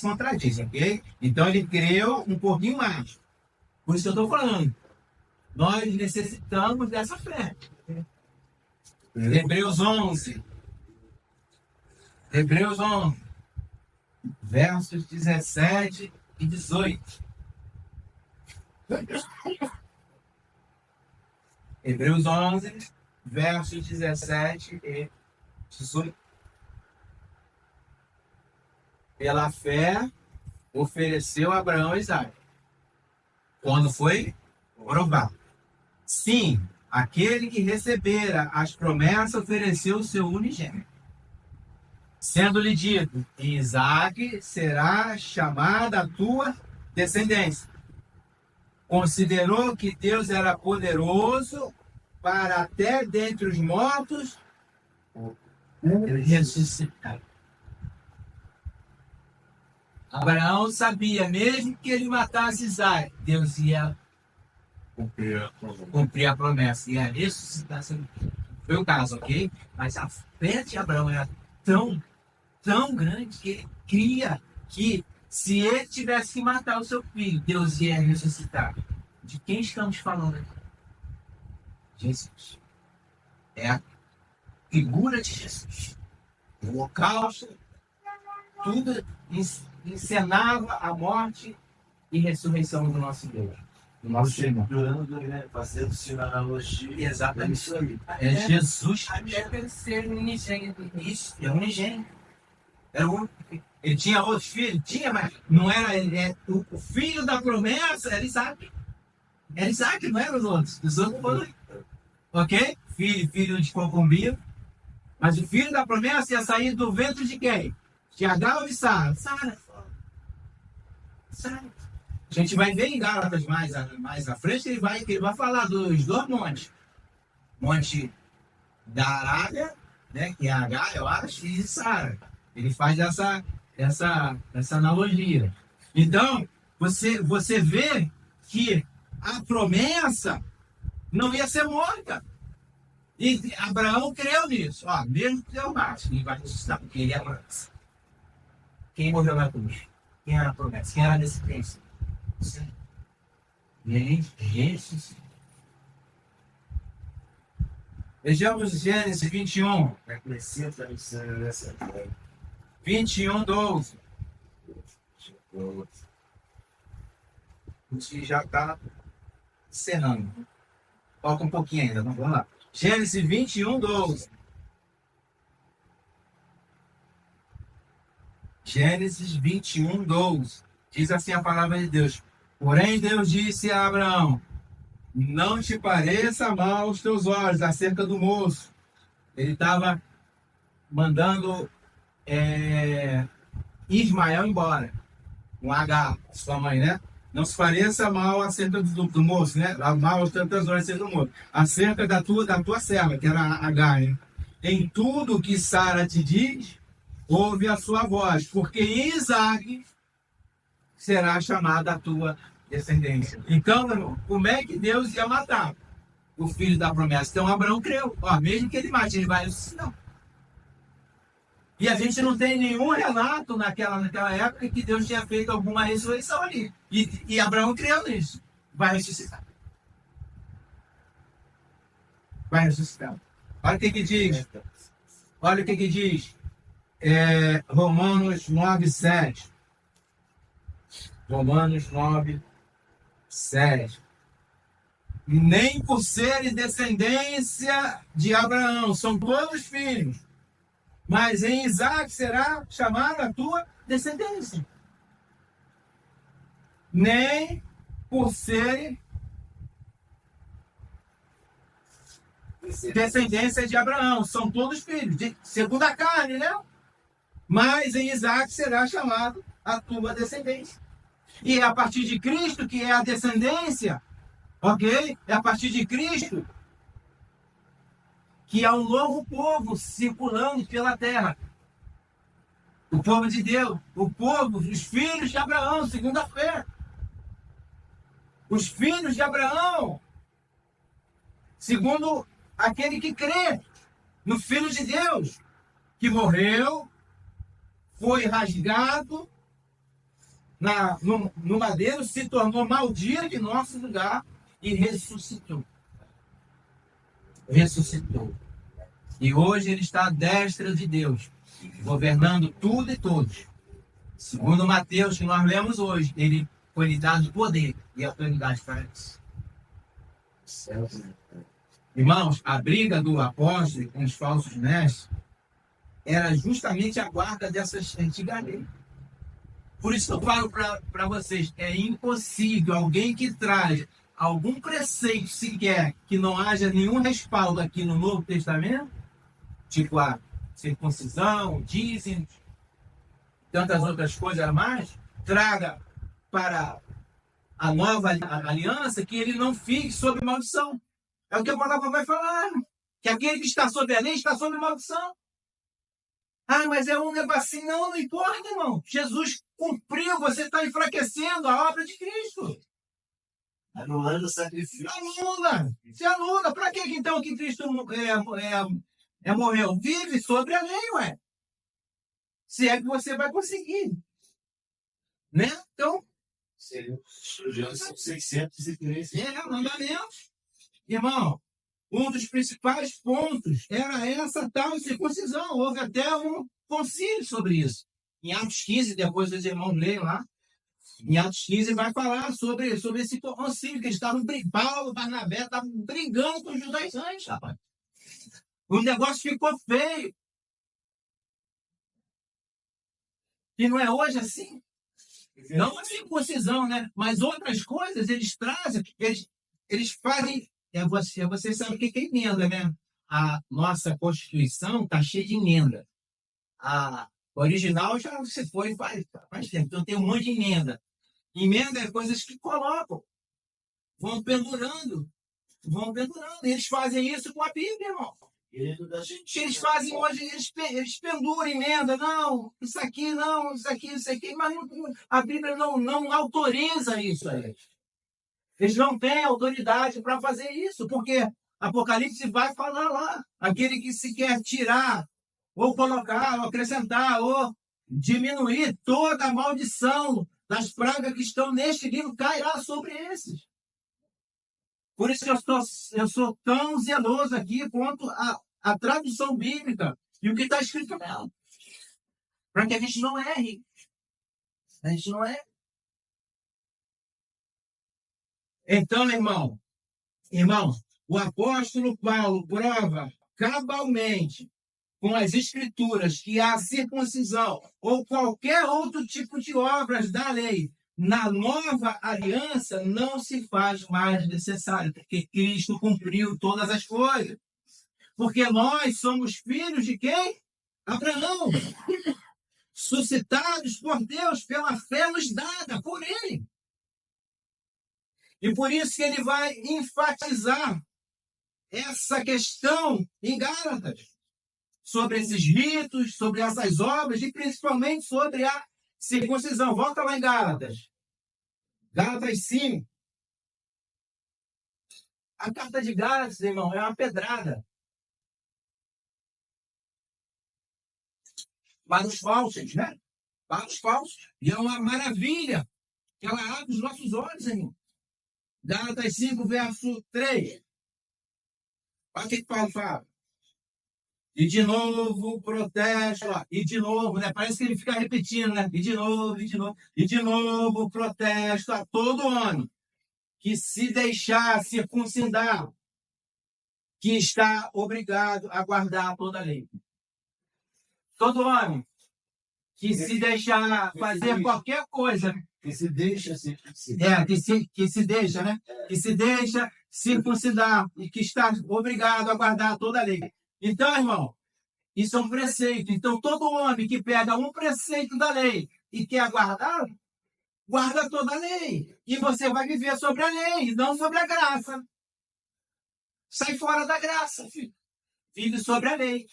contradiz, ok? Então ele creu um pouquinho mais. Por isso que eu estou falando. Nós necessitamos dessa fé. Hebreus 11. Versos 17 e 18. Hebreus 11, versos 17 e 18. Pela fé, ofereceu Abraão a Isaque. Quando foi provado. Sim, aquele que recebera as promessas ofereceu o seu unigênito. Sendo-lhe dito, em Isaque será chamada a tua descendência. Considerou que Deus era poderoso para até dentre os mortos ressuscitar. Abraão sabia, mesmo que ele matasse Isaque, Deus ia cumprir a promessa, ia ressuscitar seu filho. Foi o caso, ok? Mas a fé de Abraão era tão grande que ele cria que se ele tivesse que matar o seu filho, Deus ia ressuscitar. De quem estamos falando aqui? Jesus. É a figura de Jesus. O holocausto, tudo encenava a morte e ressurreição do nosso Deus. Do nosso Senhor. Fazendo analogia. Exatamente isso aí. É Jesus. Até ser unigênito. Isso, é unigênito. Era um. Ele tinha outros filhos? Tinha, mas não era. O filho da promessa era Isaac. Era Isaac, não era os outros. Os outros foram. Ok? Filho de concubino. Mas o filho da promessa ia sair do ventre de quem? De Agar ou de Sara? Sara. A gente vai ver em Gálatas mais à frente, ele vai falar dos dois montes. Monte da Arábia, né, que é Agar, eu acho, e Sara. Ele faz essa analogia. Então, você vê que a promessa não ia ser morta. E Abraão creu nisso. Ó, mesmo que Deus mate, ele vai ressuscitar, porque ele é a promessa. Quem morreu na cruz? Quem era a promessa? Quem era a descendência? Ele ressuscitou. Vejamos Gênesis 21. 21:12. A gente já está encerrando. Falta um pouquinho ainda, vamos lá. Gênesis 21:12. Gênesis 21, 12. Diz assim a palavra de Deus. Porém, Deus disse a Abraão: não te pareça mal aos teus olhos acerca do moço. Ele estava mandando Ismael embora, com H, sua mãe, né? Não se pareça mal acerca do moço, né? Mal aos teus olhos acerca do moço. Acerca da tua serva, que era H, né? Em tudo que Sara te diz, ouve a sua voz, porque em Isaac será chamada a tua descendência. Então, meu irmão, como é que Deus ia matar o filho da promessa? Então, Abraão creu. Ó, mesmo que ele mate, ele vai ressuscitar. E a gente não tem nenhum relato naquela época que Deus tinha feito alguma ressurreição ali. E Abraão creu nisso. Vai ressuscitar. Vai ressuscitar. Olha o que diz. Olha o que diz. Romanos 9, 7. Romanos 9, 7. Nem por serem descendência de Abraão, são todos filhos. Mas em Isaac será chamada a tua descendência. Nem por serem descendência de Abraão, são todos filhos, segundo a carne, né? Mas em Isaac será chamado a tua descendência. E é a partir de Cristo que é a descendência, ok? É a partir de Cristo que há um novo povo circulando pela terra. O povo de Deus, o povo, os filhos de Abraão, segundo a fé. Os filhos de Abraão, segundo aquele que crê no Filho de Deus, que morreu, foi rasgado no madeiro, se tornou maldito em nosso lugar e ressuscitou. Ressuscitou. E hoje ele está à destra de Deus, governando tudo e todos. Segundo Mateus, que nós lemos hoje, ele foi lhe dado poder e autoridade para isso. Irmãos, a briga do apóstolo com os falsos mestres era justamente a guarda dessas antigas leis. Por isso que eu falo para vocês, é impossível alguém que traz algum preceito sequer que não haja nenhum respaldo aqui no Novo Testamento, tipo a circuncisão, dízimos, tantas outras coisas mais, traga para a nova aliança que ele não fique sob maldição. É o que a palavra vai falar, que aquele que está sob a lei está sob maldição. Ah, mas é um negocinho. Não importa, irmão. Jesus cumpriu, você está enfraquecendo a obra de Cristo. Anulando o sacrifício. Anula. Se anula. Para que então que Cristo morreu? Vive sobre a lei, ué. Se é que você vai conseguir. Né? Então... Já são 613. mandamentos. Irmão, um dos principais pontos era essa tal circuncisão. Houve até um concílio sobre isso. Em Atos 15, depois os irmãos leem lá, em Atos 15 vai falar sobre esse concílio, que eles estavam brigando, Paulo, Barnabé, estavam brigando com os judaizantes, rapaz. O negócio ficou feio. E não é hoje assim? Não a circuncisão, né? Mas outras coisas eles trazem, eles fazem. Você sabe o que é emenda, né? A nossa Constituição está cheia de emenda. A original já você foi faz tempo, então tem um monte de emenda. Emenda é coisas que colocam, vão pendurando. E eles fazem isso com a Bíblia, irmão. Eles fazem hoje, eles penduram emenda, não, isso aqui, mas a Bíblia não autoriza isso aí. Eles não têm autoridade para fazer isso, porque Apocalipse vai falar lá, aquele que se quer tirar, ou colocar, ou acrescentar, ou diminuir toda a maldição das pragas que estão neste livro, cairá sobre esses. Por isso que eu sou tão zeloso aqui quanto a tradução bíblica e o que está escrito nela. Para que a gente não erre. A gente não erre. Então, irmão, o apóstolo Paulo prova cabalmente com as Escrituras que a circuncisão ou qualquer outro tipo de obras da lei na nova aliança não se faz mais necessário, porque Cristo cumpriu todas as coisas. Porque nós somos filhos de quem? Abraão. Suscitados por Deus pela fé nos dada por ele. E por isso que ele vai enfatizar essa questão em Gálatas, sobre esses ritos, sobre essas obras e principalmente sobre a circuncisão. Volta lá em Gálatas. Gálatas 5. A carta de Gálatas, irmão, é uma pedrada para os falsos, né? Para os falsos. E é uma maravilha que ela abre os nossos olhos, irmão. Gálatas 5, verso 3. Olha o que Paulo fala. E de novo protesto, ó, e de novo, né? Parece que ele fica repetindo, né? E de novo, e de novo, e de novo protesto a todo homem que se deixar circuncidar, que está obrigado a guardar toda a lei. Todo homem que se deixar fazer qualquer coisa, Que se deixa circuncidar. que se deixa, né? Que se deixa circuncidar e que está obrigado a guardar toda a lei. Então, irmão, isso é um preceito. Então, todo homem que pega um preceito da lei e quer guardar, guarda toda a lei. E você vai viver sobre a lei, não sobre a graça. Sai fora da graça, filho. Vive sobre a lei.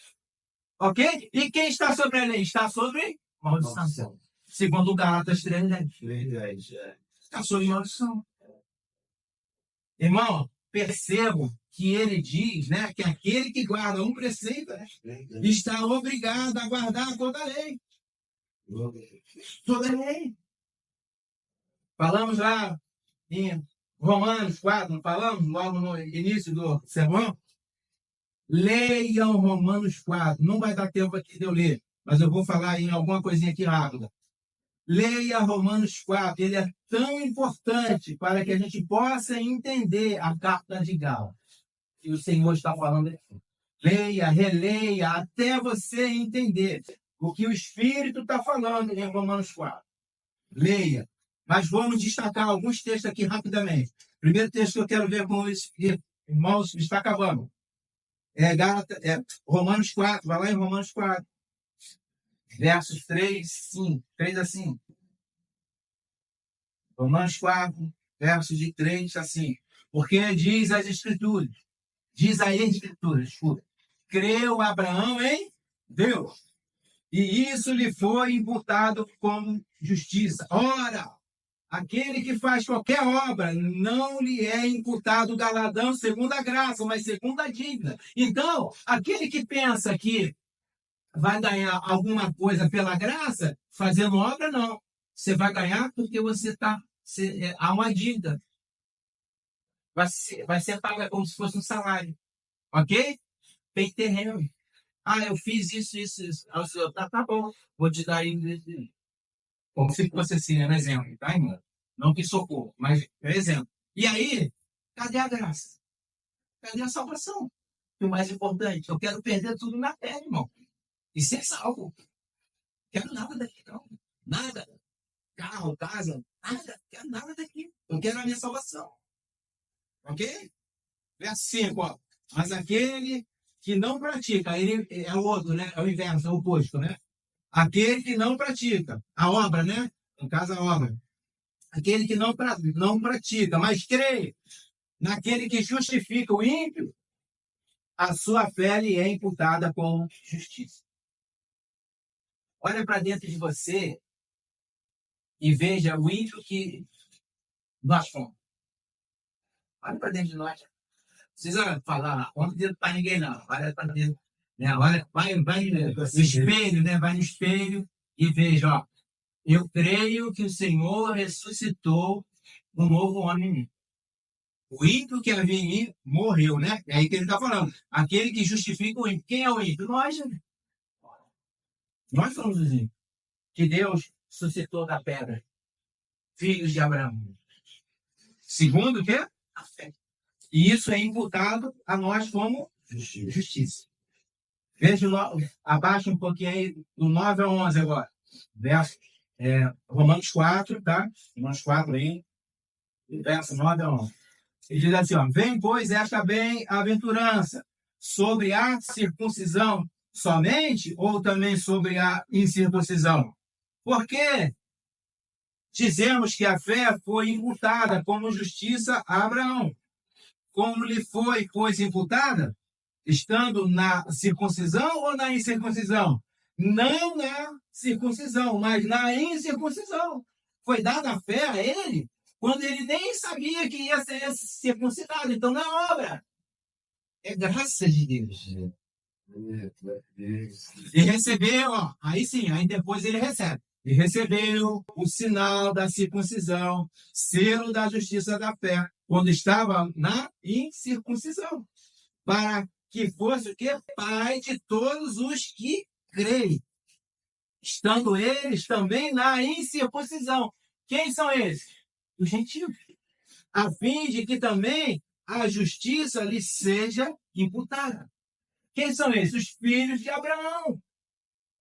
Ok? E quem está sobre a lei? Está sobre maldição. Segundo Gálatas 3:10. Está sobre maldição. Irmão, percebam que ele diz, né, que aquele que guarda um preceito, né, está obrigado a guardar toda a lei. Toda a lei. Falamos lá em Romanos 4, não falamos logo no início do sermão? Leiam Romanos 4. Não vai dar tempo aqui de eu ler, mas eu vou falar em alguma coisinha aqui rápida. Leia Romanos 4. Ele é tão importante para que a gente possa entender a carta de Gálatas. E o Senhor está falando aqui. Leia, releia, até você entender o que o Espírito está falando em Romanos 4. Leia. Mas vamos destacar alguns textos aqui rapidamente. Primeiro texto que eu quero ver com os irmãos, está acabando. Romanos 4, vai lá em Romanos 4. Versos 3, 5. 3 assim. Romanos 4, versos de 3 assim. Porque diz as Escrituras, desculpa. Creu Abraão em Deus, e isso lhe foi imputado como justiça. Ora, aquele que faz qualquer obra não lhe é imputado galardão segundo a graça, mas segundo a dívida. Então, aquele que pensa que vai ganhar alguma coisa pela graça, fazendo obra, não. Você vai ganhar porque há uma dívida. Vai ser paga como se fosse um salário. Ok? Tem terreno. Ah, eu fiz isso. Aí o senhor, tá bom. Vou te dar aí. Como se fosse assim, né? Um exemplo, tá, irmão? Não que socorro, mas é exemplo. E aí, cadê a graça? Cadê a salvação? E o mais importante, eu quero perder tudo na terra, irmão. E ser salvo. Quero nada daqui, não. Nada. Carro, casa, nada. Quero nada daqui. Eu quero a minha salvação. Ok? Verso 5, ó. Mas aquele que não pratica, ele é o outro, né? É o inverso, é o oposto, né? Aquele que não pratica a obra, né? No caso, a obra. Aquele que não pratica, mas crê naquele que justifica o ímpio, a sua fé lhe é imputada como justiça. Olha para dentro de você e veja o ímpio que nós somos. Olha para dentro de nós. Não precisa falar, onde dedo para ninguém, não. Olha para dentro. Né? Olha, vai no espelho, né? Vai no espelho e veja, ó. Eu creio que o Senhor ressuscitou um novo homem em mim. O ímpio que havia em mim morreu, né? É aí que ele está falando. Aquele que justifica o ímpio. Quem é o ímpio? Nós, né? Nós somos os ímpios. Que Deus suscitou da pedra. Filhos de Abraão. Segundo o quê? A fé. E isso é imputado a nós como justiça. Veja, abaixa um pouquinho aí, do 9 ao 11 agora. Verso, Romanos 4, tá? Romanos 4 aí, verso 9 a 11. Ele diz assim, ó, vem, pois, esta bem-aventurança sobre a circuncisão somente ou também sobre a incircuncisão? Porque dizemos que a fé foi imputada como justiça a Abraão. Como lhe foi, pois, imputada? Estando na circuncisão ou na incircuncisão? Não na circuncisão, mas na incircuncisão. Foi dada a fé a ele quando ele nem sabia que ia ser circuncidado. Então não é obra, é graça de Deus. E recebeu, ó, aí sim, aí depois ele recebe. E recebeu o sinal da circuncisão, selo da justiça da fé, quando estava na incircuncisão, para que fosse o quê? Pai de todos os que creem, estando eles também na incircuncisão. Quem são eles? Os gentios. A fim de que também a justiça lhe seja imputada. Quem são esses? Os filhos de Abraão.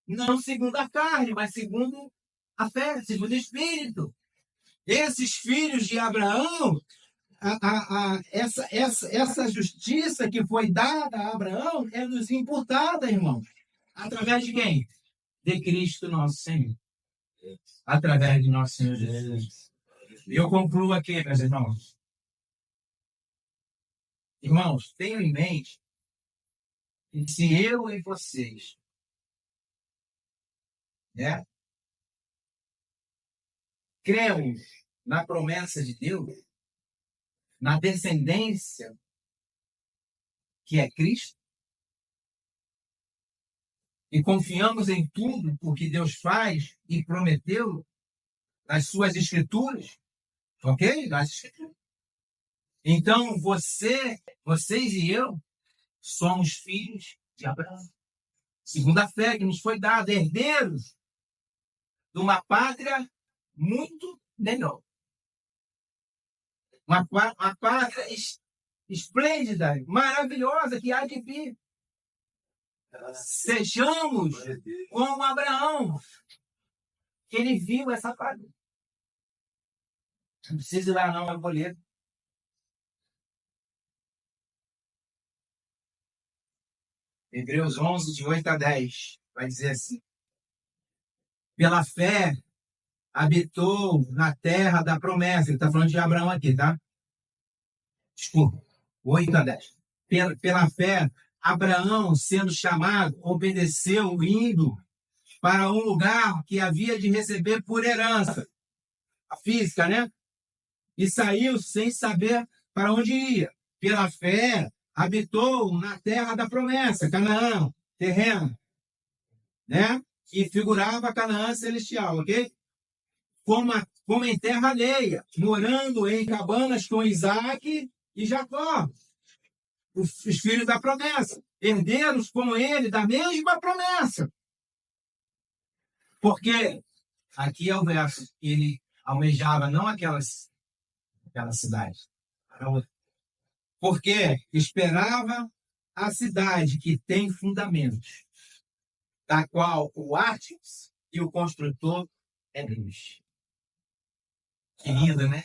Não segundo a carne, mas segundo a fé, segundo o Espírito. Esses filhos de Abraão, essa justiça que foi dada a Abraão é nos imputada, irmãos. Através de quem? De Cristo nosso Senhor. Através de nosso Senhor Jesus. E eu concluo aqui, meus irmãos. Irmãos, tenham em mente que se eu e vocês, né, cremos na promessa de Deus, na descendência que é Cristo, e confiamos em tudo o que Deus faz e prometeu nas suas escrituras, ok? Nas escrituras. Então, vocês e eu somos filhos de Abraão. Segundo a fé que nos foi dada, herdeiros de uma pátria muito melhor. Uma pátria esplêndida, maravilhosa que há de vir. Sejamos como Abraão, que ele viu essa pátria. Não precisa ir lá não, é boleto. Hebreus 11, de 8 a 10, vai dizer assim. Pela fé, habitou na terra da promessa. Ele está falando de Abraão aqui, tá? Desculpa, 8 a 10. Pela fé, Abraão, sendo chamado, obedeceu, indo para um lugar que havia de receber por herança. A física, né? E saiu sem saber para onde ia. Pela fé, habitou na terra da promessa, Canaã, terreno, né? E figurava Canaã celestial, ok? Como em terra alheia, morando em cabanas com Isaac e Jacó, os filhos da promessa, herdeiros com ele da mesma promessa. Porque aqui é o verso que ele almejava, não aquela cidade, porque esperava a cidade que tem fundamentos, da qual o artífice e o construtor é Deus. Que lindo, né?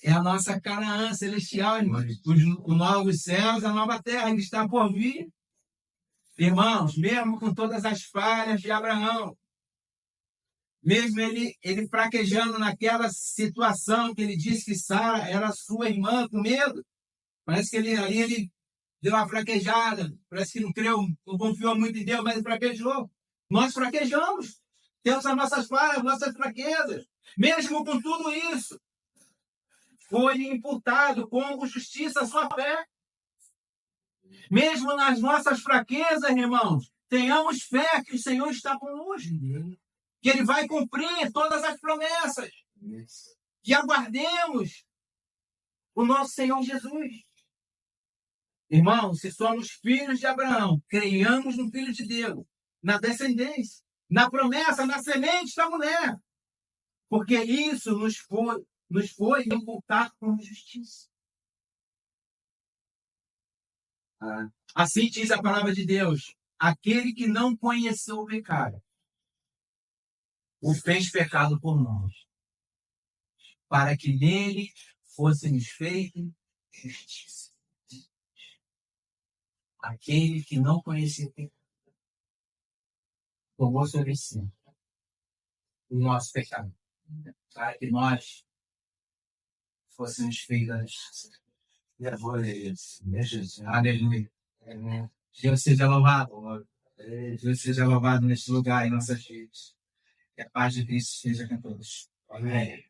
É a nossa Canaã celestial, irmãos. Os novos céus, a nova terra que está por vir. Irmãos, mesmo com todas as falhas de Abraão, mesmo ele fraquejando naquela situação que ele disse que Sara era sua irmã com medo, parece que ele deu uma fraquejada, parece que não creu, não confiou muito em Deus, mas ele fraquejou. Nós fraquejamos, temos as nossas falhas, nossas fraquezas. Mesmo com tudo isso, foi imputado como justiça a sua fé. Mesmo nas nossas fraquezas, irmãos, tenhamos fé que o Senhor está conosco, que Ele vai cumprir todas as promessas. Que aguardemos o nosso Senhor Jesus. Irmãos, se somos filhos de Abraão, creiamos no Filho de Deus, na descendência, na promessa, na semente da mulher. Porque isso nos foi imputado como justiça. Assim diz a palavra de Deus: aquele que não conheceu o pecado, o fez pecado por nós, para que nele fôssemos feitos justiça. Aquele que não conhecia o pecado tomou sobre si o nosso pecado, para que nós fôssemos feitos justiça. Aleluia. Deus seja louvado. Deus seja louvado neste lugar em nossas vidas. Que a paz de Cristo esteja com todos. Amém.